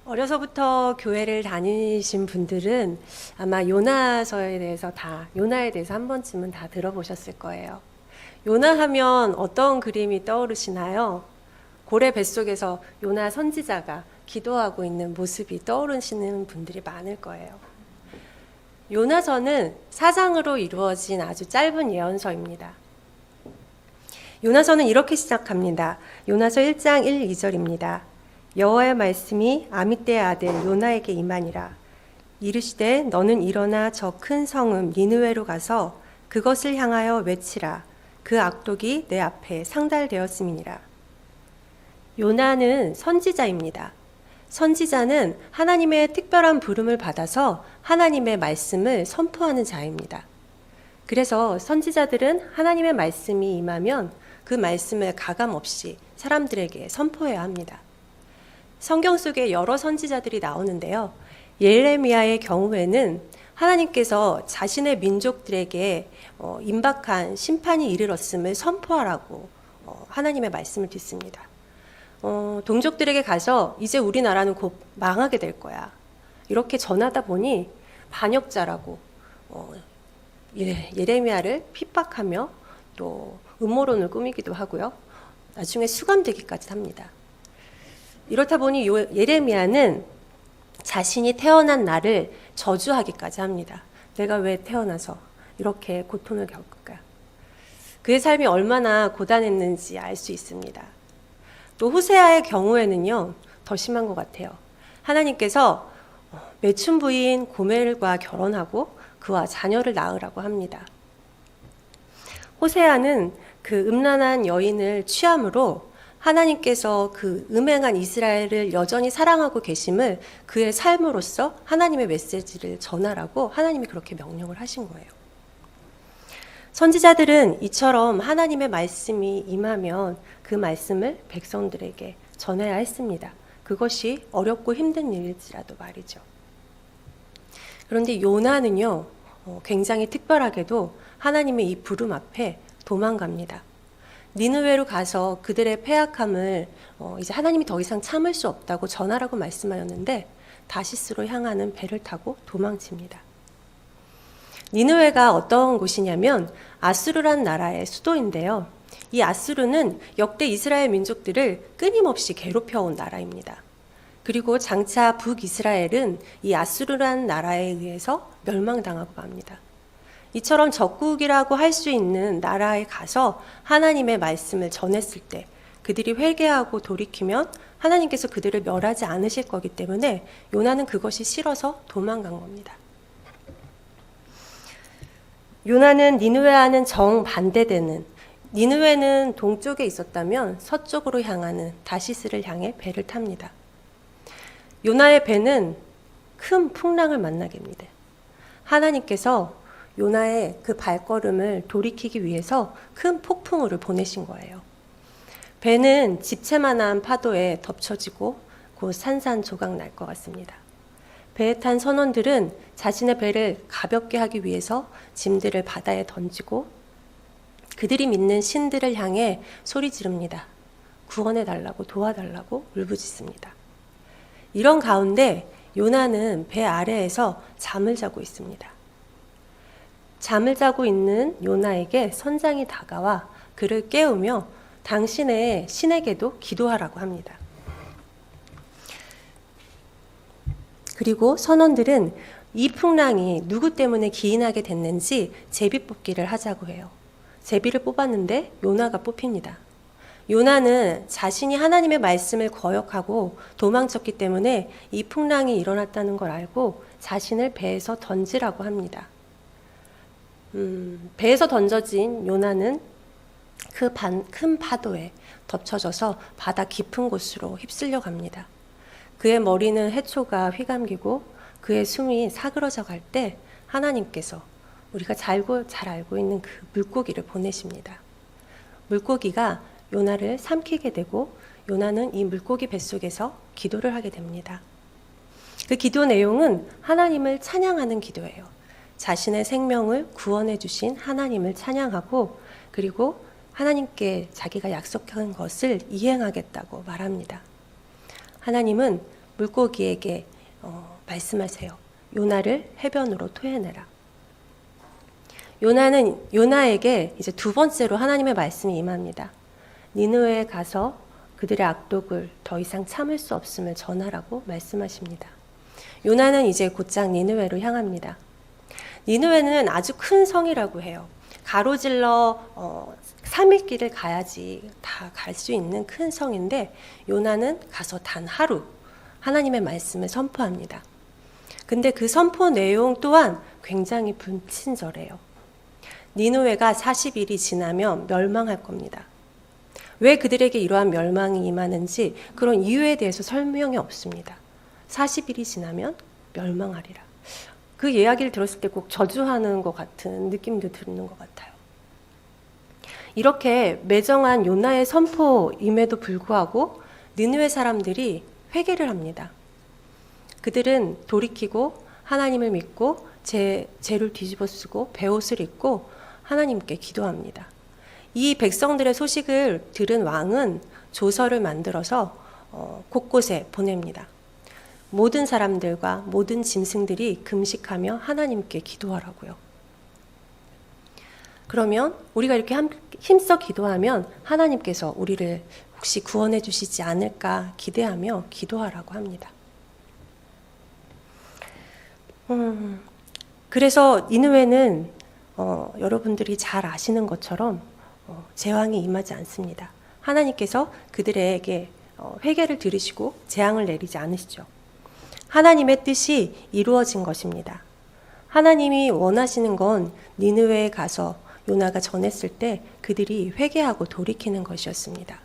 어려서부터 교회를 다니신 분들은 아마 요나서에 대해서 요나에 대해서 한 번쯤은 다 들어보셨을 거예요. 요나 하면 어떤 그림이 떠오르시나요? 고래 뱃속에서 요나 선지자가 기도하고 있는 모습이 떠오르시는 분들이 많을 거예요. 요나서는 사장으로 이루어진 아주 짧은 예언서입니다. 요나서는 이렇게 시작합니다. 요나서 1장 1, 2절입니다. 여호와의 말씀이 아미떼의 아들 요나에게 임하니라. 이르시되 너는 일어나 저 큰 성읍 니느웨로 가서 그것을 향하여 외치라. 그 악독이 내 앞에 상달되었음이니라. 요나는 선지자입니다. 선지자는 하나님의 특별한 부름을 받아서 하나님의 말씀을 선포하는 자입니다. 그래서 선지자들은 하나님의 말씀이 임하면 그 말씀을 가감없이 사람들에게 선포해야 합니다. 성경 속에 여러 선지자들이 나오는데요. 예레미야의 경우에는 하나님께서 자신의 민족들에게 임박한 심판이 이르렀음을 선포하라고 하나님의 말씀을 듣습니다. 동족들에게 가서 이제 우리나라는 곧 망하게 될 거야. 이렇게 전하다 보니 반역자라고 예레미야를 핍박하며 또 음모론을 꾸미기도 하고요. 나중에 수감되기까지 합니다. 이렇다 보니 예레미야는 자신이 태어난 날을 저주하기까지 합니다. 내가 왜 태어나서 이렇게 고통을 겪을까? 그의 삶이 얼마나 고단했는지 알 수 있습니다. 또 호세아의 경우에는요, 더 심한 것 같아요. 하나님께서 매춘 부인 고멜과 결혼하고 그와 자녀를 낳으라고 합니다. 호세아는 그 음란한 여인을 취함으로 하나님께서 그 음행한 이스라엘을 여전히 사랑하고 계심을 그의 삶으로써 하나님의 메시지를 전하라고 하나님이 그렇게 명령을 하신 거예요. 선지자들은 이처럼 하나님의 말씀이 임하면 그 말씀을 백성들에게 전해야 했습니다. 그것이 어렵고 힘든 일일지라도 말이죠. 그런데 요나는요, 굉장히 특별하게도 하나님의 이 부름 앞에 도망갑니다. 니느웨로 가서 그들의 패악함을 이제 하나님이 더 이상 참을 수 없다고 전하라고 말씀하였는데 다시스로 향하는 배를 타고 도망칩니다. 니느웨가 어떤 곳이냐면 아수르란 나라의 수도인데요. 이 아수르는 역대 이스라엘 민족들을 끊임없이 괴롭혀온 나라입니다. 그리고 장차 북이스라엘은 이 아수르란 나라에 의해서 멸망당하고 맙니다. 이처럼 적국이라고 할 수 있는 나라에 가서 하나님의 말씀을 전했을 때 그들이 회개하고 돌이키면 하나님께서 그들을 멸하지 않으실 거기 때문에 요나는 그것이 싫어서 도망간 겁니다. 요나는 니느웨와는 정반대되는, 니느웨는 동쪽에 있었다면 서쪽으로 향하는 다시스를 향해 배를 탑니다. 요나의 배는 큰 풍랑을 만나게 됩니다. 하나님께서 요나의 그 발걸음을 돌이키기 위해서 큰 폭풍우를 보내신 거예요. 배는 집채만한 파도에 덮쳐지고 곧 산산조각 날 것 같습니다. 배에 탄 선원들은 자신의 배를 가볍게 하기 위해서 짐들을 바다에 던지고 그들이 믿는 신들을 향해 소리 지릅니다. 구원해달라고, 도와달라고 울부짖습니다. 이런 가운데 요나는 배 아래에서 잠을 자고 있습니다. 잠을 자고 있는 요나에게 선장이 다가와 그를 깨우며 당신의 신에게도 기도하라고 합니다. 그리고 선원들은 이 풍랑이 누구 때문에 기인하게 됐는지 제비 뽑기를 하자고 해요. 제비를 뽑았는데 요나가 뽑힙니다. 요나는 자신이 하나님의 말씀을 거역하고 도망쳤기 때문에 이 풍랑이 일어났다는 걸 알고 자신을 배에서 던지라고 합니다. 배에서 던져진 요나는 큰 파도에 덮쳐져서 바다 깊은 곳으로 휩쓸려 갑니다. 그의 머리는 해초가 휘감기고 그의 숨이 사그러져 갈 때 하나님께서 우리가 잘 알고 있는 그 물고기를 보내십니다. 물고기가 요나를 삼키게 되고 요나는 이 물고기 뱃속에서 기도를 하게 됩니다. 그 기도 내용은 하나님을 찬양하는 기도예요. 자신의 생명을 구원해 주신 하나님을 찬양하고 그리고 하나님께 자기가 약속한 것을 이행하겠다고 말합니다. 하나님은 물고기에게 말씀하세요. 요나를 해변으로 토해내라. 요나에게 이제 두 번째로 하나님의 말씀이 임합니다. 니느웨에 가서 그들의 악독을 더 이상 참을 수 없음을 전하라고 말씀하십니다. 요나는 이제 곧장 니느웨로 향합니다. 니느웨는 아주 큰 성이라고 해요. 가로질러 3일 길을 가야지 다 갈 수 있는 큰 성인데 요나는 가서 단 하루 하나님의 말씀을 선포합니다. 근데 그 선포 내용 또한 굉장히 불친절해요. 니느웨가 40일이 지나면 멸망할 겁니다. 왜 그들에게 이러한 멸망이 임하는지 그런 이유에 대해서 설명이 없습니다. 40일이 지나면 멸망하리라. 그 이야기를 들었을 때 꼭 저주하는 것 같은 느낌도 드는 것 같아요. 이렇게 매정한 요나의 선포임에도 불구하고 니느웨 사람들이 회개를 합니다. 그들은 돌이키고 하나님을 믿고 죄를 뒤집어 쓰고 베옷을 입고 하나님께 기도합니다. 이 백성들의 소식을 들은 왕은 조서를 만들어서 곳곳에 보냅니다. 모든 사람들과 모든 짐승들이 금식하며 하나님께 기도하라고요. 그러면 우리가 이렇게 힘써 기도하면 하나님께서 우리를 혹시 구원해 주시지 않을까 기대하며 기도하라고 합니다. 그래서 니느웨는 여러분들이 잘 아시는 것처럼 재앙이 임하지 않습니다. 하나님께서 그들에게 회개를 들으시고 재앙을 내리지 않으시죠. 하나님의 뜻이 이루어진 것입니다. 하나님이 원하시는 건 니느웨에 가서 요나가 전했을 때 그들이 회개하고 돌이키는 것이었습니다.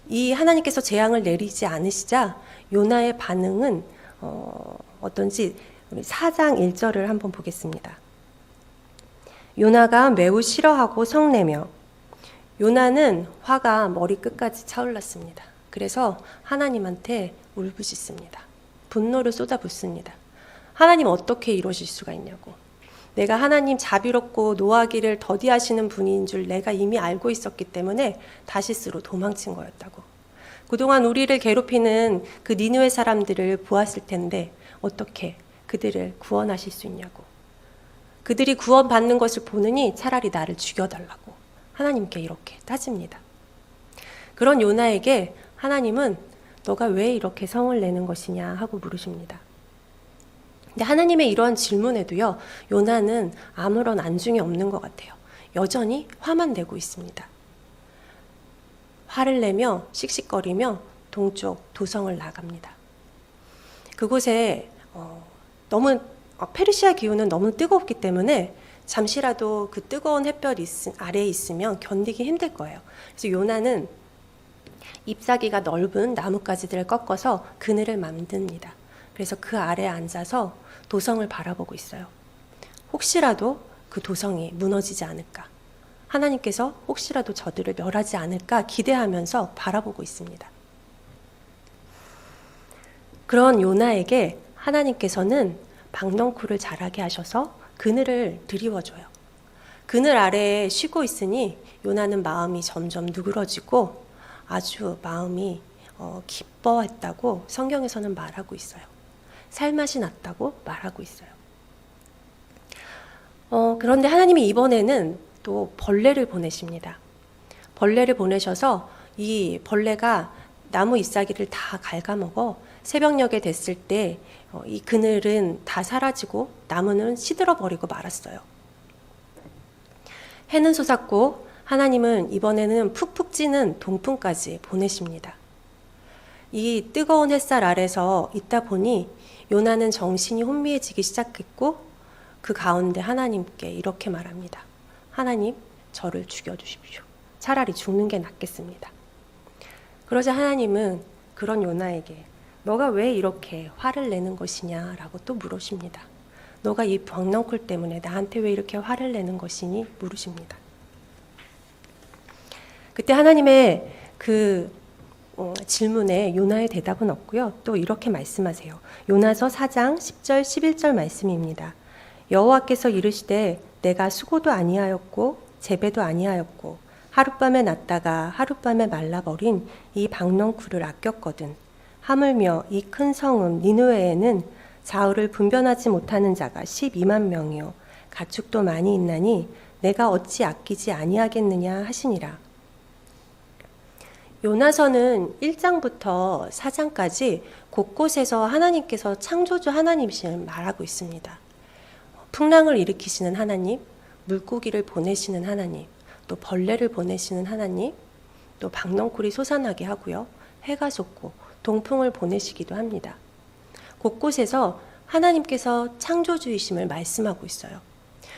이 하나님께서 재앙을 내리지 않으시자 요나의 반응은 어떤지 우리 4장 1절을 한번 보겠습니다. 요나가 매우 싫어하고 성내며 요나는 화가 머리끝까지 차올랐습니다. 그래서 하나님한테 울부짖습니다. 분노를 쏟아붓습니다. 하나님 어떻게 이러실 수가 있냐고. 내가 하나님 자비롭고 노하기를 더디하시는 분인 줄 내가 이미 알고 있었기 때문에 다시스로 도망친 거였다고. 그동안 우리를 괴롭히는 그 니느웨 사람들을 보았을 텐데 어떻게 그들을 구원하실 수 있냐고. 그들이 구원받는 것을 보느니 차라리 나를 죽여달라고 하나님께 이렇게 따집니다. 그런 요나에게 하나님은 너가 왜 이렇게 성을 내는 것이냐 하고 물으십니다. 근데 하나님의 이러한 질문에도요, 요나는 아무런 안중이 없는 것 같아요. 여전히 화만 내고 있습니다. 화를 내며 씩씩거리며 동쪽 도성을 나갑니다. 그곳에 너무 페르시아 기후는 너무 뜨겁기 때문에 잠시라도 그 뜨거운 햇볕 아래에 있으면 견디기 힘들 거예요. 그래서 요나는 잎사귀가 넓은 나뭇가지들을 꺾어서 그늘을 만듭니다. 그래서 그 아래에 앉아서 도성을 바라보고 있어요. 혹시라도 그 도성이 무너지지 않을까, 하나님께서 혹시라도 저들을 멸하지 않을까 기대하면서 바라보고 있습니다. 그런 요나에게 하나님께서는 박넝쿨을 자라게 하셔서 그늘을 드리워줘요. 그늘 아래에 쉬고 있으니 요나는 마음이 점점 누그러지고 아주 마음이 기뻐했다고 성경에서는 말하고 있어요. 살맛이 났다고 말하고 있어요. 그런데 하나님이 이번에는 또 벌레를 보내십니다. 벌레를 보내셔서 이 벌레가 나무 잎사귀를 다 갉아먹어 새벽녘에 됐을 때 이 그늘은 다 사라지고 나무는 시들어버리고 말았어요. 해는 솟았고 하나님은 이번에는 푹푹 찌는 동풍까지 보내십니다. 이 뜨거운 햇살 아래서 있다 보니 요나는 정신이 혼미해지기 시작했고 그 가운데 하나님께 이렇게 말합니다. 하나님, 저를 죽여주십시오. 차라리 죽는 게 낫겠습니다. 그러자 하나님은 그런 요나에게 너가 왜 이렇게 화를 내는 것이냐라고 또 물으십니다. 너가 이 박넝쿨 때문에 나한테 왜 이렇게 화를 내는 것이니? 물으십니다. 그때 하나님의 그 질문에 요나의 대답은 없고요. 또 이렇게 말씀하세요. 요나서 4장 10절 11절 말씀입니다. 여호와께서 이르시되 내가 수고도 아니하였고 재배도 아니하였고 하룻밤에 났다가 하룻밤에 말라버린 이 박넝쿨을 아꼈거든. 하물며 이 큰 성읍 니느웨에는 좌우를 분별하지 못하는 자가 12만 명이요 가축도 많이 있나니 내가 어찌 아끼지 아니하겠느냐 하시니라. 요나서는 1장부터 4장까지 곳곳에서 하나님께서 창조주 하나님이심을 말하고 있습니다. 풍랑을 일으키시는 하나님, 물고기를 보내시는 하나님, 또 벌레를 보내시는 하나님, 또 박넝쿨이 솟아나게 하고요. 해가 솟고 동풍을 보내시기도 합니다. 곳곳에서 하나님께서 창조주이심을 말씀하고 있어요.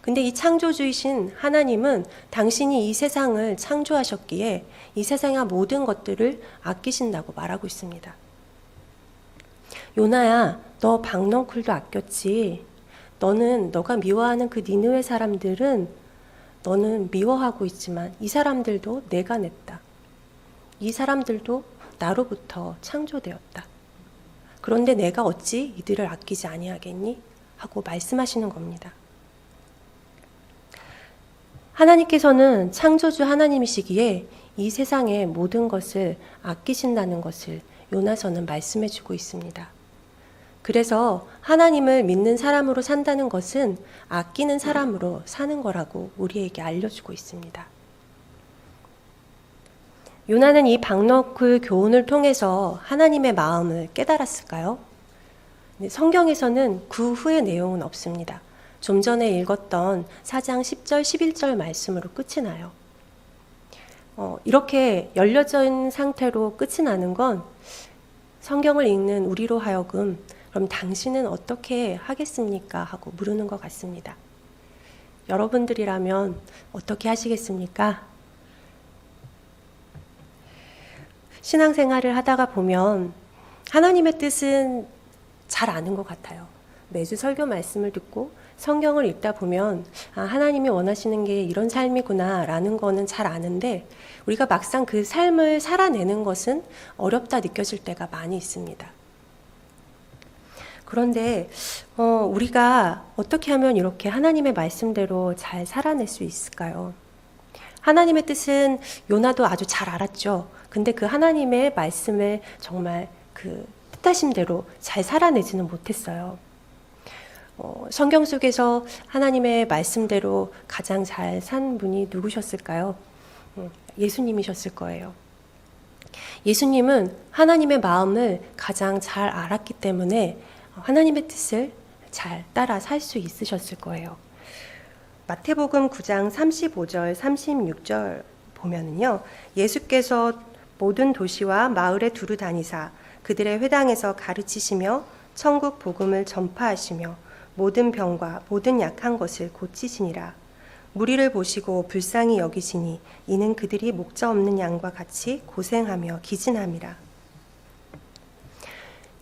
근데 이 창조주이신 하나님은 당신이 이 세상을 창조하셨기에 이 세상의 모든 것들을 아끼신다고 말하고 있습니다. 요나야, 너 박넝쿨도 아꼈지. 너가 미워하는 그 니느웨 사람들은 너는 미워하고 있지만 이 사람들도 내가 냈다. 이 사람들도 나로부터 창조되었다. 그런데 내가 어찌 이들을 아끼지 아니하겠니? 하고 말씀하시는 겁니다. 하나님께서는 창조주 하나님이시기에 이 세상의 모든 것을 아끼신다는 것을 요나서는 말씀해 주고 있습니다. 그래서 하나님을 믿는 사람으로 산다는 것은 아끼는 사람으로 사는 거라고 우리에게 알려주고 있습니다. 요나는 이 박넝쿨 교훈을 통해서 하나님의 마음을 깨달았을까요? 성경에서는 그 후의 내용은 없습니다. 좀 전에 읽었던 4장 10절, 11절 말씀으로 끝이 나요. 이렇게 열려져 있는 상태로 끝이 나는 건 성경을 읽는 우리로 하여금 그럼 당신은 어떻게 하겠습니까? 하고 물으는 것 같습니다. 여러분들이라면 어떻게 하시겠습니까? 신앙생활을 하다가 보면 하나님의 뜻은 잘 아는 것 같아요. 매주 설교 말씀을 듣고 성경을 읽다 보면 하나님이 원하시는 게 이런 삶이구나 라는 거는 잘 아는데 우리가 막상 그 삶을 살아내는 것은 어렵다 느껴질 때가 많이 있습니다. 그런데 우리가 어떻게 하면 이렇게 하나님의 말씀대로 잘 살아낼 수 있을까요? 하나님의 뜻은 요나도 아주 잘 알았죠. 근데 그 하나님의 말씀을 정말 그 뜻하신 대로 잘 살아내지는 못했어요. 성경 속에서 하나님의 말씀대로 가장 잘 산 분이 누구셨을까요? 예수님이셨을 거예요. 예수님은 하나님의 마음을 가장 잘 알았기 때문에 하나님의 뜻을 잘 따라 살 수 있으셨을 거예요. 마태복음 9장 35절, 36절 보면은요, 예수께서 모든 도시와 마을에 두루 다니사 그들의 회당에서 가르치시며 천국 복음을 전파하시며 모든 병과 모든 약한 것을 고치시니라. 무리를 보시고 불쌍히 여기시니 이는 그들이 목자 없는 양과 같이 고생하며 기진함이라.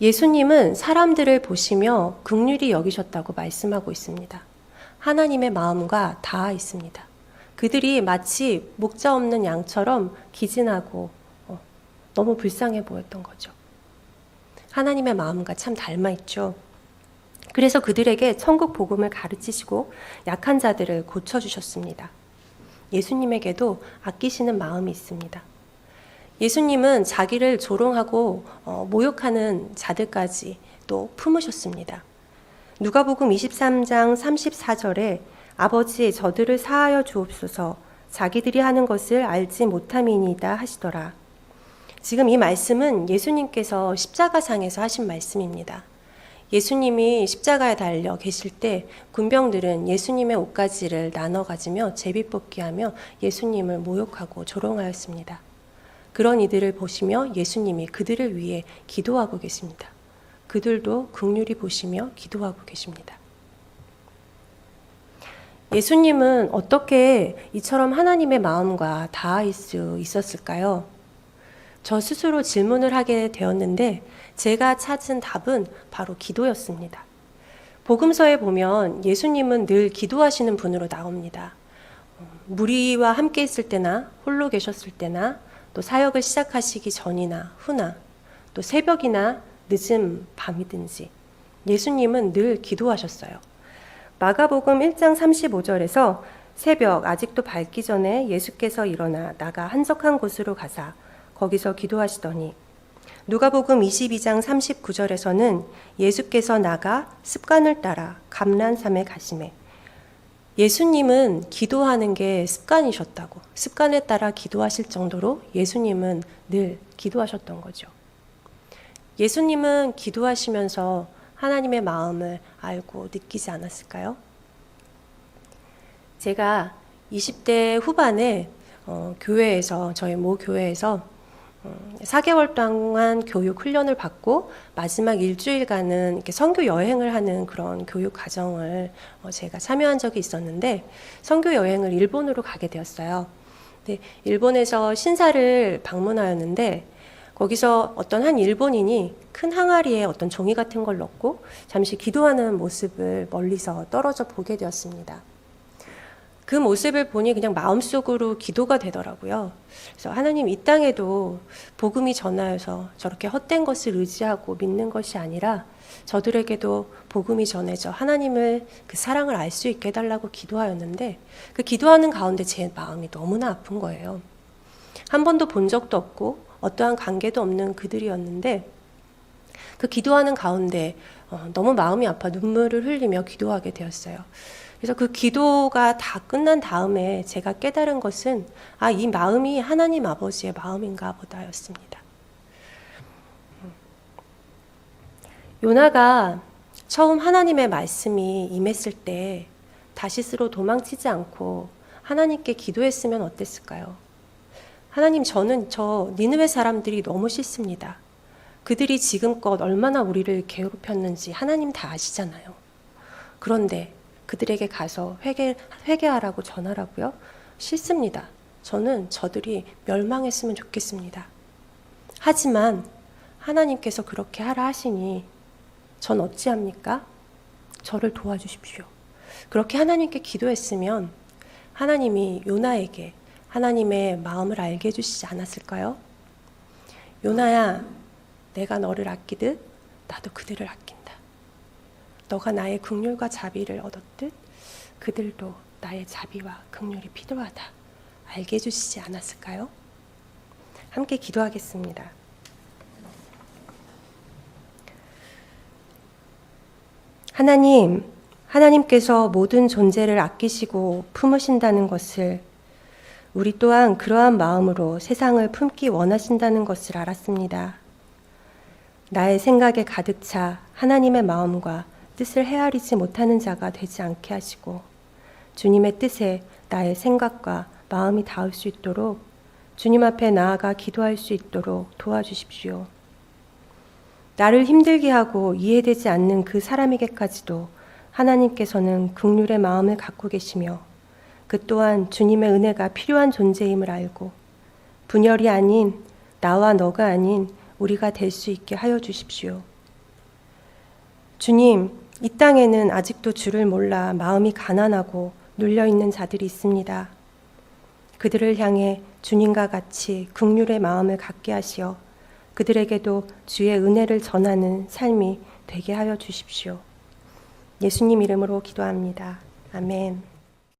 예수님은 사람들을 보시며 긍휼히 여기셨다고 말씀하고 있습니다. 하나님의 마음과 닿아 있습니다. 그들이 마치 목자 없는 양처럼 기진하고 너무 불쌍해 보였던 거죠. 하나님의 마음과 참 닮아 있죠. 그래서 그들에게 천국 복음을 가르치시고 약한 자들을 고쳐주셨습니다. 예수님에게도 아끼시는 마음이 있습니다. 예수님은 자기를 조롱하고 모욕하는 자들까지 또 품으셨습니다. 누가복음 23장 34절에 아버지 저들을 사하여 주옵소서 자기들이 하는 것을 알지 못함이니이다 하시더라. 지금 이 말씀은 예수님께서 십자가상에서 하신 말씀입니다. 예수님이 십자가에 달려 계실 때 군병들은 예수님의 옷가지를 나눠 가지며 제비뽑기하며 예수님을 모욕하고 조롱하였습니다. 그런 이들을 보시며 예수님이 그들을 위해 기도하고 계십니다. 그들도 긍휼히 보시며 기도하고 계십니다. 예수님은 어떻게 이처럼 하나님의 마음과 닿을 수 있었을까요? 저 스스로 질문을 하게 되었는데 제가 찾은 답은 바로 기도였습니다. 복음서에 보면 예수님은 늘 기도하시는 분으로 나옵니다. 무리와 함께 있을 때나 홀로 계셨을 때나 또 사역을 시작하시기 전이나 후나 또 새벽이나 늦은 밤이든지 예수님은 늘 기도하셨어요. 마가복음 1장 35절에서 새벽 아직도 밝기 전에 예수께서 일어나 나가 한적한 곳으로 가사 거기서 기도하시더니 누가복음 22장 39절에서는 예수께서 나가 습관을 따라 감난산에 가시매. 예수님은 기도하는 게 습관이셨다고, 습관에 따라 기도하실 정도로 예수님은 늘 기도하셨던 거죠. 예수님은 기도하시면서 하나님의 마음을 알고 느끼지 않았을까요? 제가 20대 후반에 교회에서, 저희 모 교회에서 4개월 동안 교육 훈련을 받고 마지막 일주일간은 이렇게 선교 여행을 하는 그런 교육 과정을 제가 참여한 적이 있었는데, 선교 여행을 일본으로 가게 되었어요. 근데 일본에서 신사를 방문하였는데, 거기서 어떤 한 일본인이 큰 항아리에 어떤 종이 같은 걸 넣고 잠시 기도하는 모습을 멀리서 떨어져 보게 되었습니다. 그 모습을 보니 그냥 마음속으로 기도가 되더라고요. 그래서 하나님, 이 땅에도 복음이 전하여서 저렇게 헛된 것을 의지하고 믿는 것이 아니라 저들에게도 복음이 전해져 하나님을, 그 사랑을 알 수 있게 해달라고 기도하였는데, 그 기도하는 가운데 제 마음이 너무나 아픈 거예요. 한 번도 본 적도 없고 어떠한 관계도 없는 그들이었는데, 그 기도하는 가운데 너무 마음이 아파 눈물을 흘리며 기도하게 되었어요. 그래서 그 기도가 다 끝난 다음에 제가 깨달은 것은, 이 마음이 하나님 아버지의 마음인가 보다였습니다. 요나가 처음 하나님의 말씀이 임했을 때 다시스로 도망치지 않고 하나님께 기도했으면 어땠을까요? 하나님, 저는 니느웨 사람들이 너무 싫습니다. 그들이 지금껏 얼마나 우리를 괴롭혔는지 하나님 다 아시잖아요. 그런데 그들에게 가서 회개하라고 전하라고요? 싫습니다. 저는 저들이 멸망했으면 좋겠습니다. 하지만 하나님께서 그렇게 하라 하시니 전 어찌합니까? 저를 도와주십시오. 그렇게 하나님께 기도했으면 하나님이 요나에게 하나님의 마음을 알게 해주시지 않았을까요? 요나야, 내가 너를 아끼듯 나도 그들을 아낀다. 너가 나의 긍휼과 자비를 얻었듯 그들도 나의 자비와 긍휼이 필요하다. 알게 해주시지 않았을까요? 함께 기도하겠습니다. 하나님께서 모든 존재를 아끼시고 품으신다는 것을, 우리 또한 그러한 마음으로 세상을 품기 원하신다는 것을 알았습니다. 나의 생각에 가득 차 하나님의 마음과 뜻을 헤아리지 못하는 자가 되지 않게 하시고, 주님의 뜻에 나의 생각과 마음이 닿을 수 있도록 주님 앞에 나아가 기도할 수 있도록 도와주십시오. 나를 힘들게 하고 이해되지 않는 그 사람에게까지도 하나님께서는 긍휼의 마음을 갖고 계시며, 그 또한 주님의 은혜가 필요한 존재임을 알고 분열이 아닌, 나와 너가 아닌 우리가 될 수 있게 하여 주십시오. 주님, 이 땅에는 아직도 주를 몰라 마음이 가난하고 눌려있는 자들이 있습니다. 그들을 향해 주님과 같이 긍휼의 마음을 갖게 하시어 그들에게도 주의 은혜를 전하는 삶이 되게 하여 주십시오. 예수님 이름으로 기도합니다. 아멘.